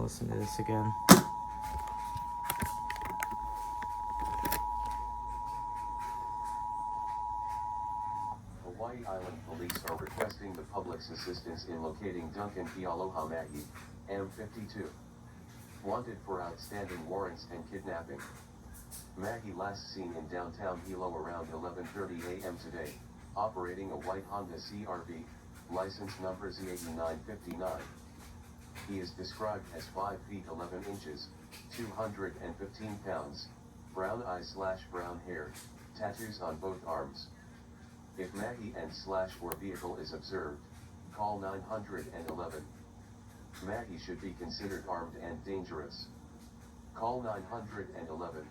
listen to this again. Hawaii Island Police are requesting the public's assistance in locating Duncan Kealoha Mahi, M52. Wanted for outstanding warrants and kidnapping. Mahi last seen in downtown Hilo around 11:30 a.m. today, operating a white Honda CR-V, license number Z8959. He is described as 5 feet 11 inches, 215 pounds, brown eyes/brown hair, tattoos on both arms. If Mahi and/or vehicle is observed, call 911. Mahi should be considered armed and dangerous. Call 911.